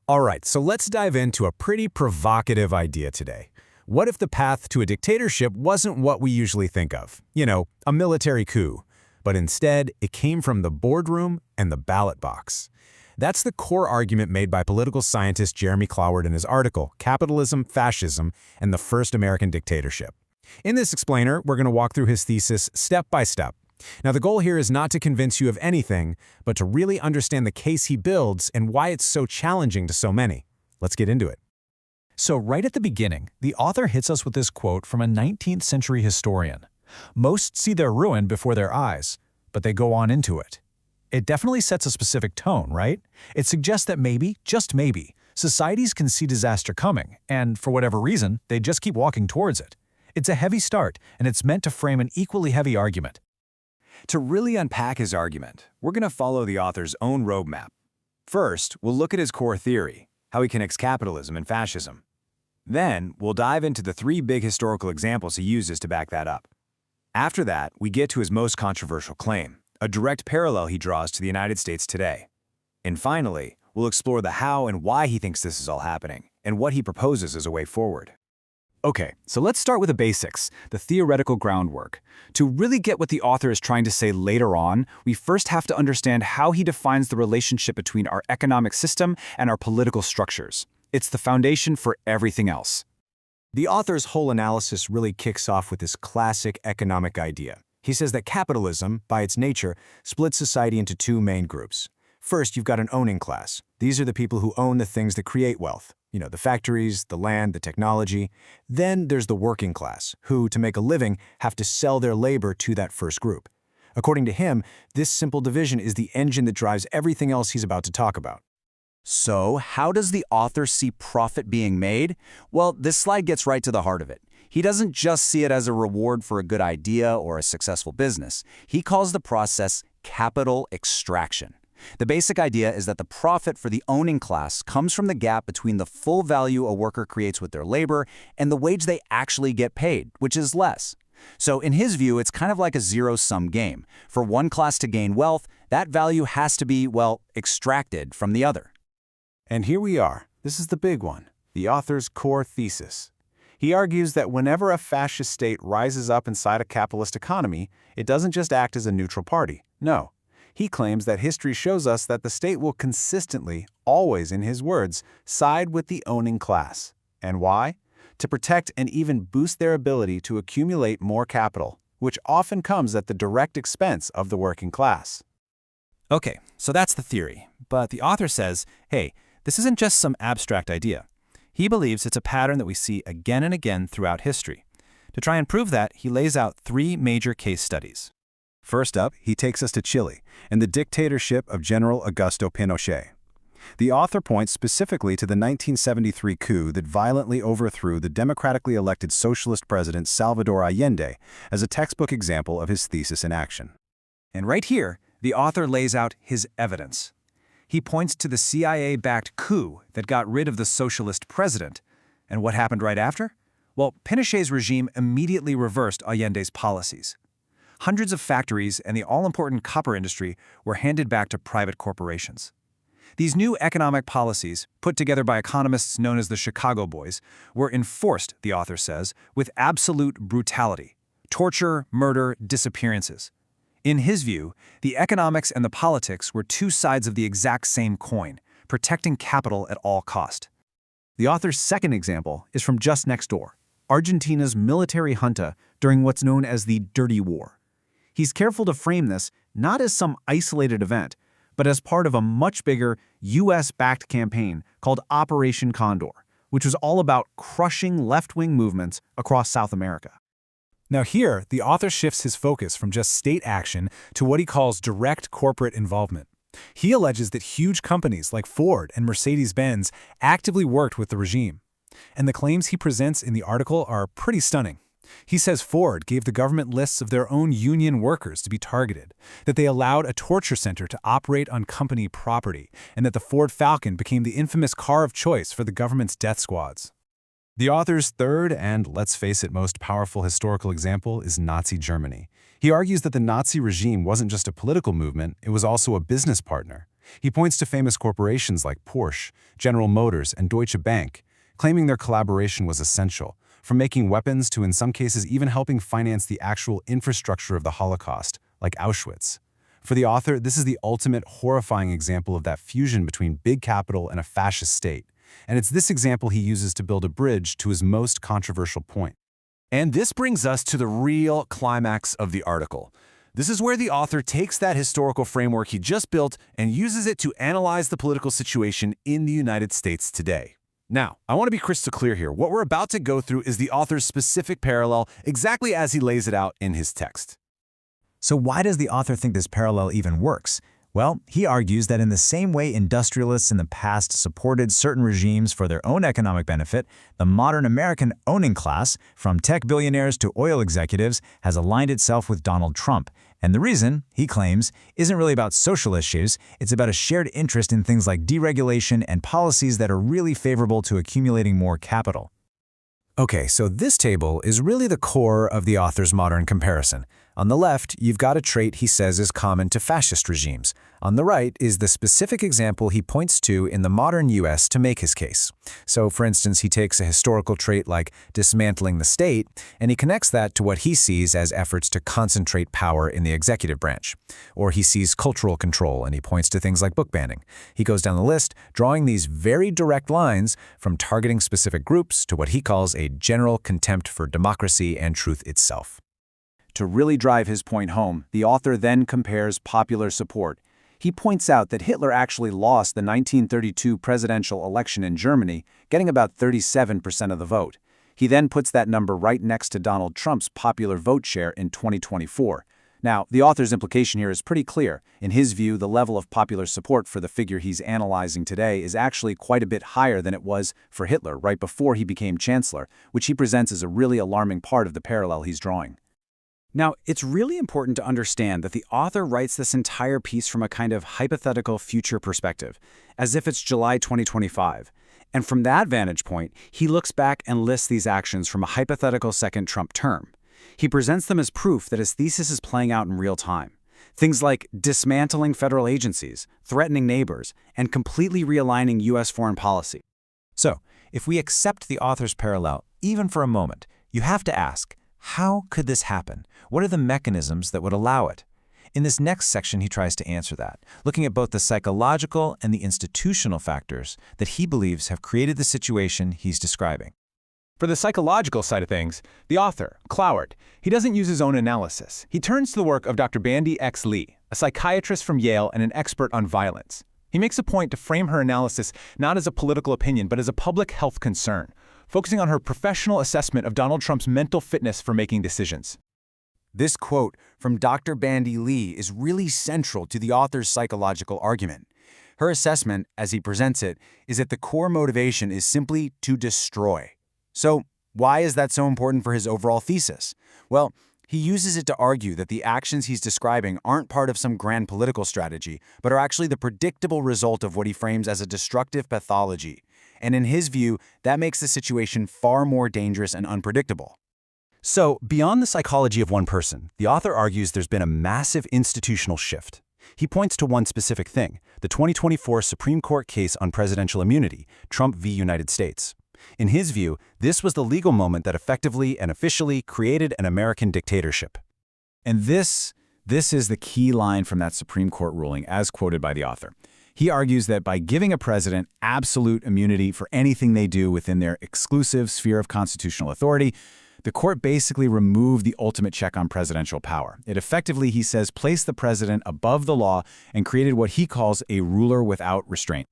All right, so let's dive into a pretty provocative idea today. What if the path to a dictatorship wasn't what we usually think of? A military coup. But instead, it came from the boardroom and the ballot box. That's the core argument made by political scientist Jeremy Cloward in his article, Capitalism, Fascism, and the First American Dictatorship. In this explainer, we're going to walk through his thesis step by step. Now, the goal here is not to convince you of anything, but to really understand the case he builds and why it's so challenging to so many. Let's get into it. So right at the beginning, the author hits us with this quote from a 19th century historian. Most see their ruin before their eyes, but they go on into it. It definitely sets a specific tone, right? It suggests that maybe, just maybe, societies can see disaster coming, and for whatever reason, they just keep walking towards it. It's a heavy start, and it's meant to frame an equally heavy argument. To really unpack his argument, we're going to follow the author's own roadmap. First, we'll look at his core theory, how he connects capitalism and fascism. Then, we'll dive into the three big historical examples he uses to back that up. After that, we get to his most controversial claim, a direct parallel he draws to the United States today. And finally, we'll explore the how and why he thinks this is all happening, and what he proposes as a way forward. Okay, so let's start with the basics, the theoretical groundwork. To really get what the author is trying to say later on, we first have to understand how he defines the relationship between our economic system and our political structures. It's the foundation for everything else. The author's whole analysis really kicks off with this classic economic idea. He says that capitalism, by its nature, splits society into two main groups. First, you've got an owning class. These are the people who own the things that create wealth. The factories, the land, the technology. Then there's the working class, who, to make a living, have to sell their labor to that first group. According to him, this simple division is the engine that drives everything else he's about to talk about. So, how does the author see profit being made? Well, this slide gets right to the heart of it. He doesn't just see it as a reward for a good idea or a successful business. He calls the process capital extraction. The basic idea is that the profit for the owning class comes from the gap between the full value a worker creates with their labor and the wage they actually get paid, which is less. So in his view, it's kind of like a zero-sum game. For one class to gain wealth, that value has to be, well, extracted from the other. And here we are. This is the big one, the author's core thesis. He argues that whenever a fascist state rises up inside a capitalist economy, it doesn't just act as a neutral party. No. He claims that history shows us that the state will consistently, always in his words, side with the owning class. And why? To protect and even boost their ability to accumulate more capital, which often comes at the direct expense of the working class. Okay, so that's the theory. But the author says, hey, this isn't just some abstract idea. He believes it's a pattern that we see again and again throughout history. To try and prove that, he lays out three major case studies. First up, he takes us to Chile and the dictatorship of General Augusto Pinochet. The author points specifically to the 1973 coup that violently overthrew the democratically elected socialist president Salvador Allende as a textbook example of his thesis in action. And right here, the author lays out his evidence. He points to the CIA-backed coup that got rid of the socialist president. And what happened right after? Well, Pinochet's regime immediately reversed Allende's policies. Hundreds of factories and the all-important copper industry were handed back to private corporations. These new economic policies, put together by economists known as the Chicago Boys, were enforced, the author says, with absolute brutality: torture, murder, disappearances. In his view, the economics and the politics were two sides of the exact same coin, protecting capital at all cost. The author's second example is from just next door, Argentina's military junta during what's known as the Dirty War. He's careful to frame this not as some isolated event, but as part of a much bigger U.S.-backed campaign called Operation Condor, which was all about crushing left-wing movements across South America. Now here, the author shifts his focus from just state action to what he calls direct corporate involvement. He alleges that huge companies like Ford and Mercedes-Benz actively worked with the regime. And the claims he presents in the article are pretty stunning. He says Ford gave the government lists of their own union workers to be targeted, that they allowed a torture center to operate on company property, and that the Ford Falcon became the infamous car of choice for the government's death squads. The author's third and, let's face it, most powerful historical example is Nazi Germany. He argues that the Nazi regime wasn't just a political movement, it was also a business partner. He points to famous corporations like Porsche, General Motors, and Deutsche Bank, claiming their collaboration was essential, from making weapons to in some cases even helping finance the actual infrastructure of the Holocaust, like Auschwitz. For the author, this is the ultimate horrifying example of that fusion between big capital and a fascist state, and it's this example he uses to build a bridge to his most controversial point. And this brings us to the real climax of the article. This is where the author takes that historical framework he just built and uses it to analyze the political situation in the United States today. Now, I want to be crystal clear here. What we're about to go through is the author's specific parallel, exactly as he lays it out in his text. So why does the author think this parallel even works? Well, he argues that in the same way industrialists in the past supported certain regimes for their own economic benefit, the modern American owning class, from tech billionaires to oil executives, has aligned itself with Donald Trump. And the reason, he claims, isn't really about social issues, it's about a shared interest in things like deregulation and policies that are really favorable to accumulating more capital. Okay, so this table is really the core of the author's modern comparison. On the left, you've got a trait he says is common to fascist regimes. On the right is the specific example he points to in the modern US to make his case. So, for instance, he takes a historical trait like dismantling the state, and he connects that to what he sees as efforts to concentrate power in the executive branch. Or he sees cultural control, and he points to things like book banning. He goes down the list, drawing these very direct lines from targeting specific groups to what he calls a general contempt for democracy and truth itself. To really drive his point home, the author then compares popular support. He points out that Hitler actually lost the 1932 presidential election in Germany, getting about 37% of the vote. He then puts that number right next to Donald Trump's popular vote share in 2024. Now, the author's implication here is pretty clear. In his view, the level of popular support for the figure he's analyzing today is actually quite a bit higher than it was for Hitler right before he became chancellor, which he presents as a really alarming part of the parallel he's drawing. Now, it's really important to understand that the author writes this entire piece from a kind of hypothetical future perspective, as if it's July 2025. And from that vantage point, he looks back and lists these actions from a hypothetical second Trump term. He presents them as proof that his thesis is playing out in real time. Things like dismantling federal agencies, threatening neighbors, and completely realigning U.S. foreign policy. So, if we accept the author's parallel, even for a moment, you have to ask, how could this happen? What are the mechanisms that would allow it? In this next section, he tries to answer that, looking at both the psychological and the institutional factors that he believes have created the situation he's describing. For the psychological side of things, the author, Cloward, he doesn't use his own analysis. He turns to the work of Dr. Bandy X. Lee, a psychiatrist from Yale and an expert on violence. He makes a point to frame her analysis not as a political opinion, but as a public health concern, focusing on her professional assessment of Donald Trump's mental fitness for making decisions. This quote from Dr. Bandy Lee is really central to the author's psychological argument. Her assessment, as he presents it, is that the core motivation is simply to destroy. So, why is that so important for his overall thesis? Well, he uses it to argue that the actions he's describing aren't part of some grand political strategy, but are actually the predictable result of what he frames as a destructive pathology. And in his view, that makes the situation far more dangerous and unpredictable. So, beyond the psychology of one person, the author argues there's been a massive institutional shift. He points to one specific thing, the 2024 Supreme Court case on presidential immunity, Trump v. United States. In his view, this was the legal moment that effectively and officially created an American dictatorship. And this is the key line from that Supreme Court ruling, as quoted by the author. He argues that by giving a president absolute immunity for anything they do within their exclusive sphere of constitutional authority, the court basically removed the ultimate check on presidential power. It effectively, he says, placed the president above the law and created what he calls a ruler without restraint.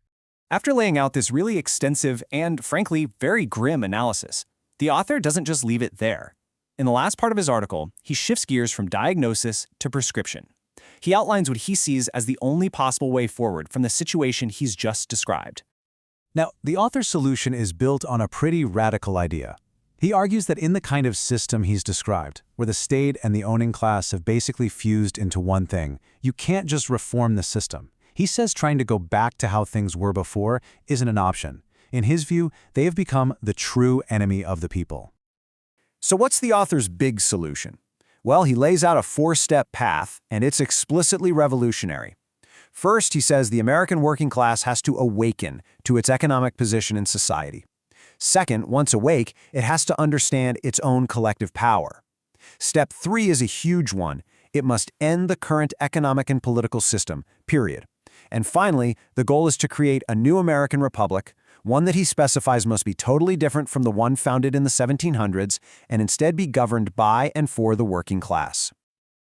After laying out this really extensive and, frankly, very grim analysis, the author doesn't just leave it there. In the last part of his article, he shifts gears from diagnosis to prescription. He outlines what he sees as the only possible way forward from the situation he's just described. Now, the author's solution is built on a pretty radical idea. He argues that in the kind of system he's described, where the state and the owning class have basically fused into one thing, you can't just reform the system. He says trying to go back to how things were before isn't an option. In his view, they have become the true enemy of the people. So what's the author's big solution? Well, he lays out a four-step path, and it's explicitly revolutionary. First, he says the American working class has to awaken to its economic position in society. Second, once awake, it has to understand its own collective power. Step 3 is a huge one. It must end the current economic and political system, period. And finally, the goal is to create a new American republic, one that he specifies must be totally different from the one founded in the 1700s and instead be governed by and for the working class.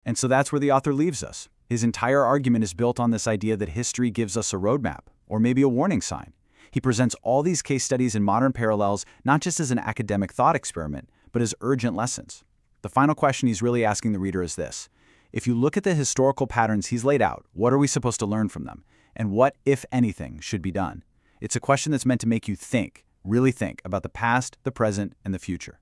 And so that's where the author leaves us. His entire argument is built on this idea that history gives us a roadmap, or maybe a warning sign. He presents all these case studies and modern parallels not just as an academic thought experiment, but as urgent lessons. The final question he's really asking the reader is this. If you look at the historical patterns he's laid out, what are we supposed to learn from them? And what, if anything, should be done? It's a question that's meant to make you think, really think, about the past, the present, and the future.